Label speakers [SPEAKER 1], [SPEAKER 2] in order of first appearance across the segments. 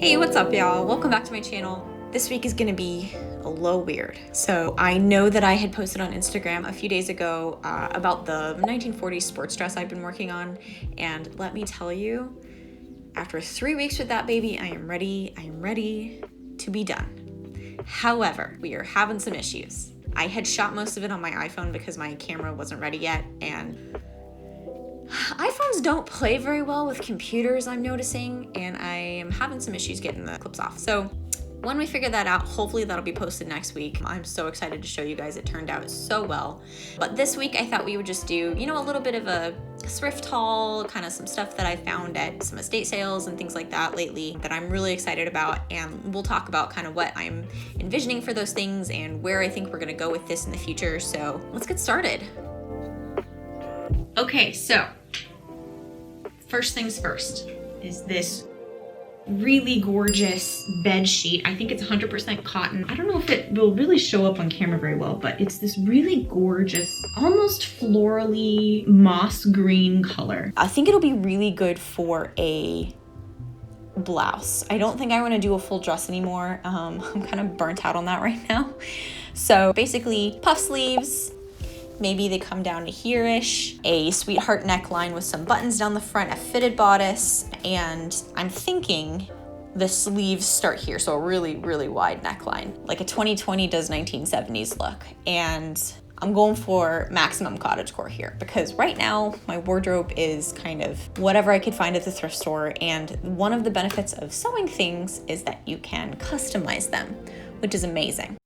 [SPEAKER 1] Hey, what's up y'all? Welcome back to my channel. This week is gonna be a little weird. So I know that I had posted on Instagram a few days ago about the 1940s sports dress I've been working on, and let me tell you, after 3 weeks with that baby, I am ready to be done. However, we are having some issues. I had shot most of it on my iPhone because my camera wasn't ready yet, and iPhones don't play very well with computers, I'm noticing, and I am having some issues getting the clips off. So when we figure that out, hopefully that'll be posted next week. I'm so excited to show you guys. It turned out so well. But this week I thought we would just do, a little bit of a thrift haul, kind of some stuff that I found at some estate sales and things like that lately that I'm really excited about. And we'll talk about kind of what I'm envisioning for those things and where I think we're gonna go with this in the future. So let's get started. Okay, so first things first is this really gorgeous bed sheet. I think it's 100% cotton. I don't know if it will really show up on camera very well, but it's this really gorgeous, almost florally moss green color. I think it'll be really good for a blouse. I don't think I want to do a full dress anymore. I'm kind of burnt out on that right now. So basically puff sleeves, maybe they come down to here-ish, a sweetheart neckline with some buttons down the front, a fitted bodice, and I'm thinking the sleeves start here, so a really, really wide neckline. Like a 2020 does 1970s look. And I'm going for maximum cottagecore here because right now my wardrobe is kind of whatever I could find at the thrift store, and one of the benefits of sewing things is that you can customize them, which is amazing.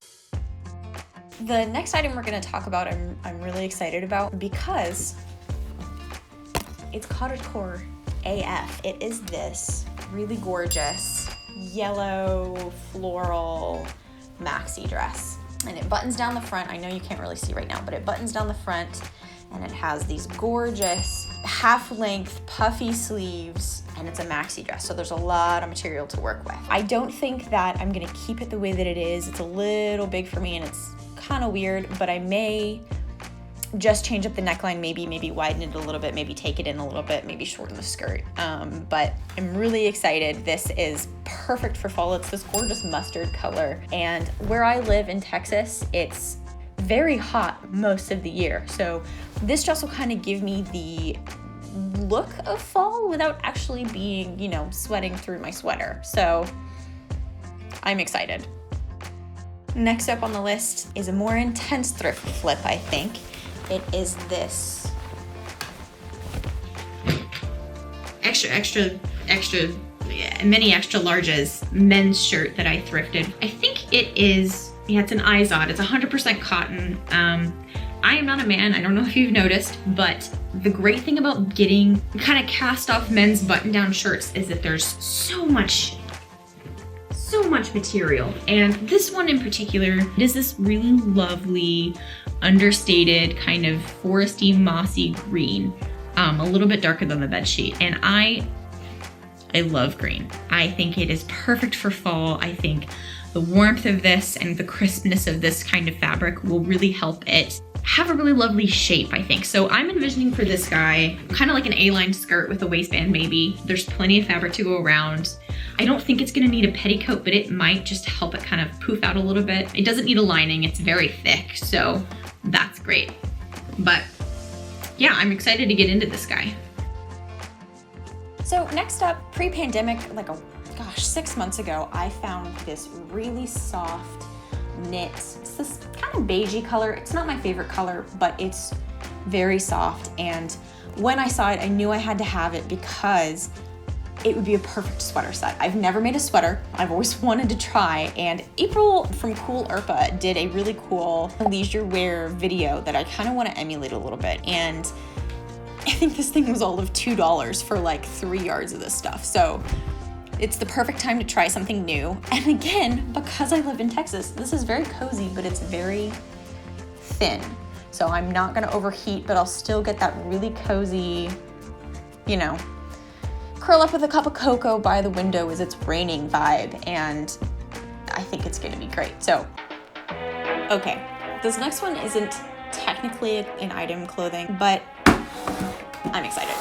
[SPEAKER 1] The next item we're going to talk about, I'm really excited about because it's cottagecore AF. It is this really gorgeous yellow floral maxi dress, and it buttons down the front. I know you can't really see right now, but it buttons down the front, and it has these gorgeous half-length puffy sleeves, and it's a maxi dress, so there's a lot of material to work with. I don't think that I'm going to keep it the way that it is. It's a little big for me, and it's kind of weird, but I may just change up the neckline, maybe widen it a little bit, maybe take it in a little bit, maybe shorten the skirt. But I'm really excited. This is perfect for fall. It's this gorgeous mustard color, and where I live in Texas, it's very hot most of the year. So this dress will kind of give me the look of fall without actually being, sweating through my sweater. So I'm excited. Next up on the list is a more intense thrift flip, I think. It is this many extra larges men's shirt that I thrifted. I think it is, it's an Izod. It's 100% cotton. I am not a man, I don't know if you've noticed, but the great thing about getting kind of cast off men's button-down shirts is that there's so much material. And this one in particular is this really lovely, understated kind of foresty, mossy green, a little bit darker than the bed sheet. And I love green. I think it is perfect for fall. I think the warmth of this and the crispness of this kind of fabric will really help it have a really lovely shape, I think. So I'm envisioning for this guy kind of like an A-line skirt with a waistband maybe. There's plenty of fabric to go around. I don't think it's gonna need a petticoat, but it might just help it kind of poof out a little bit. It doesn't need a lining, it's very thick, so that's great. But yeah, I'm excited to get into this guy. So next up, pre-pandemic, 6 months ago, I found this really soft knit. It's this kind of beigey color. It's not my favorite color, but it's very soft. And when I saw it, I knew I had to have it because it would be a perfect sweater set. I've never made a sweater. I've always wanted to try. And April from Cool Irpa did a really cool leisure wear video that I kind of want to emulate a little bit. And I think this thing was all of $2 for like 3 yards of this stuff. So it's the perfect time to try something new. And again, because I live in Texas, this is very cozy, but it's very thin. So I'm not gonna overheat, but I'll still get that really cozy, curl up with a cup of cocoa by the window as it's raining vibe. And I think it's gonna be great. So, okay, this next one isn't technically an item clothing, but I'm excited.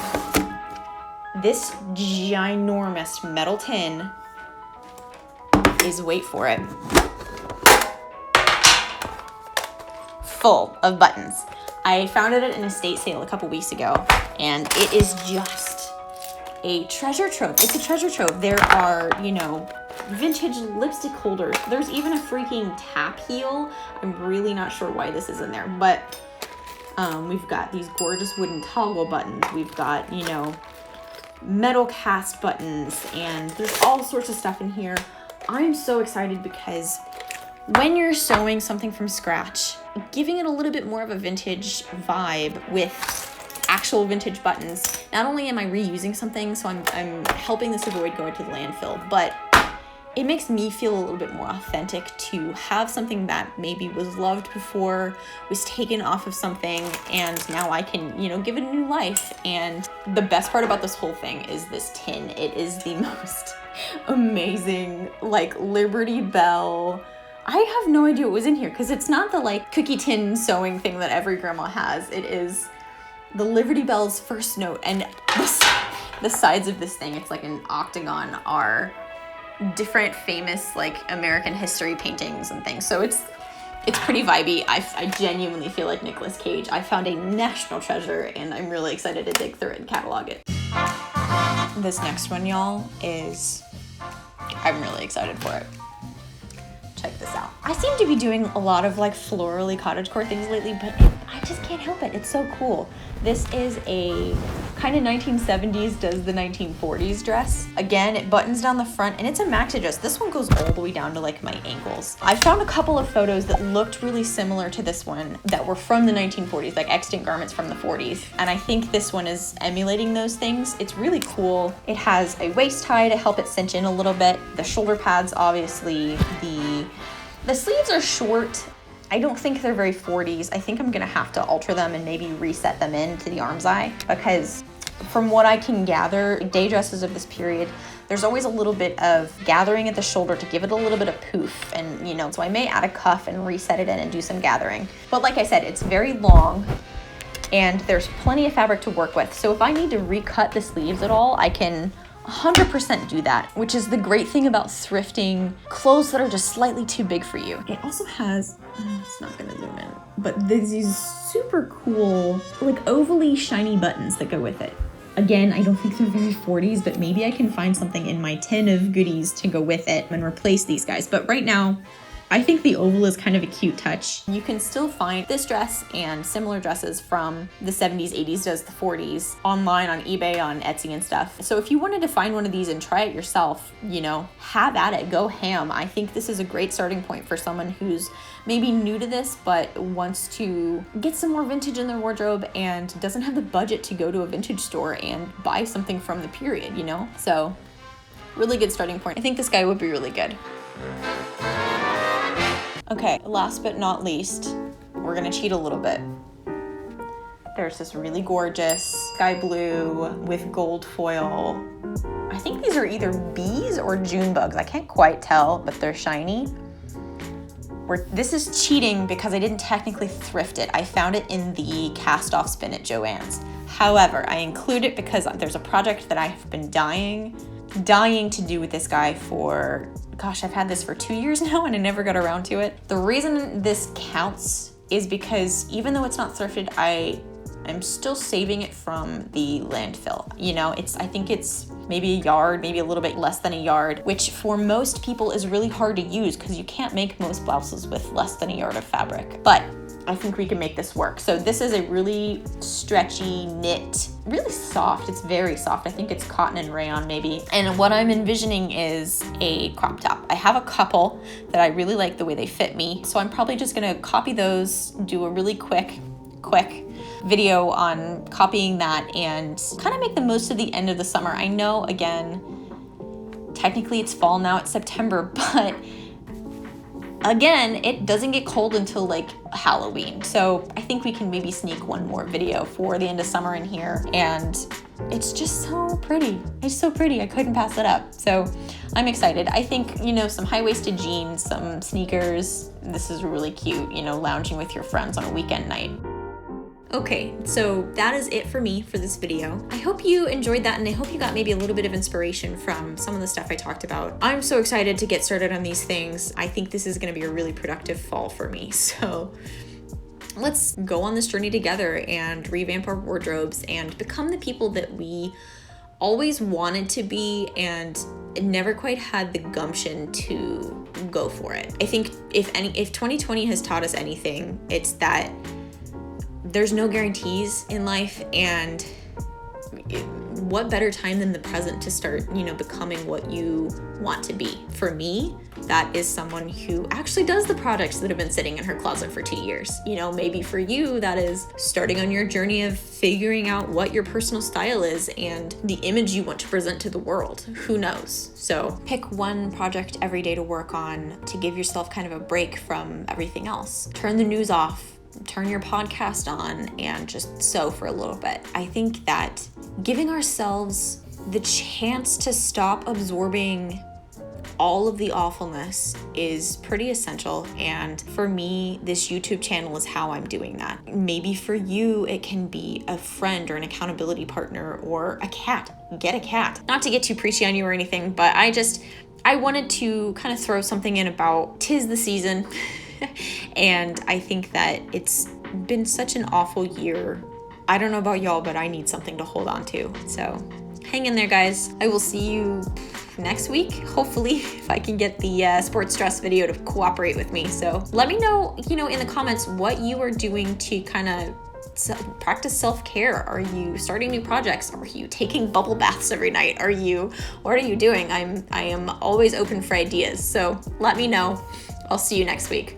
[SPEAKER 1] This ginormous metal tin is, wait for it, full of buttons. I found it at an estate sale a couple weeks ago, and it is just a treasure trove. It's a treasure trove. There are, you know, vintage lipstick holders. There's even a freaking tap heel. I'm really not sure why this is in there, but we've got these gorgeous wooden toggle buttons. We've got, you know, metal cast buttons, and there's all sorts of stuff in here. I'm so excited because when you're sewing something from scratch, giving it a little bit more of a vintage vibe with actual vintage buttons, not only am I reusing something, so I'm helping this avoid going to the landfill, but it makes me feel a little bit more authentic to have something that maybe was loved before, was taken off of something, and now I can, you know, give it a new life. And the best part about this whole thing is this tin. It is the most amazing, like, Liberty Bell. I have no idea what was in here, because it's not the, like, cookie tin sewing thing that every grandma has. It is the Liberty Bell's first note, and the sides of this thing, it's like an octagon, are different famous, like, American history paintings and things. So it's pretty vibey. I genuinely feel like Nicolas Cage. I found a national treasure, and I'm really excited to dig through it and catalog it. This next one, y'all, I'm really excited for it. Check this out. I seem to be doing a lot of, like, florally cottagecore things lately, but I just can't help it. It's so cool. This is a kind of 1970s does the 1940s dress. Again, it buttons down the front, and it's a maxi dress. This one goes all the way down to, like, my ankles. I found a couple of photos that looked really similar to this one that were from the 1940s, like extant garments from the 40s. And I think this one is emulating those things. It's really cool. It has a waist tie to help it cinch in a little bit. The shoulder pads, obviously. The sleeves are short. I don't think they're very 40s. I think I'm gonna have to alter them and maybe reset them into the arm's eye, because from what I can gather, day dresses of this period, there's always a little bit of gathering at the shoulder to give it a little bit of poof. And, you know, so I may add a cuff and reset it in and do some gathering. But like I said, it's very long, and there's plenty of fabric to work with. So if I need to recut the sleeves at all, I can 100% do that, which is the great thing about thrifting clothes that are just slightly too big for you. It also has, it's not gonna zoom in, but there's these super cool, like, ovally shiny buttons that go with it. Again, I don't think they're very 40s, but maybe I can find something in my tin of goodies to go with it and replace these guys. But right now, I think the oval is kind of a cute touch. You can still find this dress and similar dresses from the 70s, 80s, does the 40s online on eBay, on Etsy and stuff. So if you wanted to find one of these and try it yourself, you know, have at it, go ham. I think this is a great starting point for someone who's maybe new to this, but wants to get some more vintage in their wardrobe and doesn't have the budget to go to a vintage store and buy something from the period, you know? So really good starting point. I think this guy would be really good. Okay, last but not least, we're gonna cheat a little bit. There's this really gorgeous sky blue with gold foil. I think these are either bees or June bugs. I can't quite tell, but they're shiny. This is cheating because I didn't technically thrift it. I found it in the cast-off spin at Joann's. However, I include it because there's a project that I have been dying to do with this guy for, gosh, I've had this for 2 years now and I never got around to it. The reason this counts is because even though it's not thrifted, I'm still saving it from the landfill. You know, I think it's maybe a yard, maybe a little bit less than a yard, which for most people is really hard to use because you can't make most blouses with less than a yard of fabric. But I think we can make this work. So this is a really stretchy knit, really soft. It's very soft. I think it's cotton and rayon maybe. And what I'm envisioning is a crop top. I have a couple that I really like the way they fit me. So I'm probably just gonna copy those, do a really quick video on copying that and kind of make the most of the end of the summer. I know, again, technically it's fall now, it's September, but again, it doesn't get cold until like Halloween. So I think we can maybe sneak one more video for the end of summer in here. And it's just so pretty. It's so pretty, I couldn't pass it up. So I'm excited. I think, you know, some high-waisted jeans, some sneakers, this is really cute, you know, lounging with your friends on a weekend night.
[SPEAKER 2] Okay, so that is it for me for this video. I hope you enjoyed that, and I hope you got maybe a little bit of inspiration from some of the stuff I talked about. I'm so excited to get started on these things. I think this is gonna be a really productive fall for me. So let's go on this journey together and revamp our wardrobes and become the people that we always wanted to be and never quite had the gumption to go for it. I think if 2020 has taught us anything, it's that there's no guarantees in life, and what better time than the present to start, becoming what you want to be. For me, that is someone who actually does the projects that have been sitting in her closet for 2 years. Maybe for you, that is starting on your journey of figuring out what your personal style is and the image you want to present to the world. Who knows? So pick one project every day to work on to give yourself kind of a break from everything else. Turn the news off. Turn your podcast on and just sew for a little bit. I think that giving ourselves the chance to stop absorbing all of the awfulness is pretty essential. And for me, this YouTube channel is how I'm doing that. Maybe for you, it can be a friend or an accountability partner or a cat. Get a cat. Not to get too preachy on you or anything, but I wanted to kind of throw something in about 'tis the season. And I think that it's been such an awful year. I don't know about y'all, but I need something to hold on to. So hang in there, guys. I will see you next week, hopefully, if I can get the sports dress video to cooperate with me. So let me know, in the comments what you are doing to kind of practice self-care. Are you starting new projects? Are you taking bubble baths every night? What are you doing? I am always open for ideas. So let me know. I'll see you next week.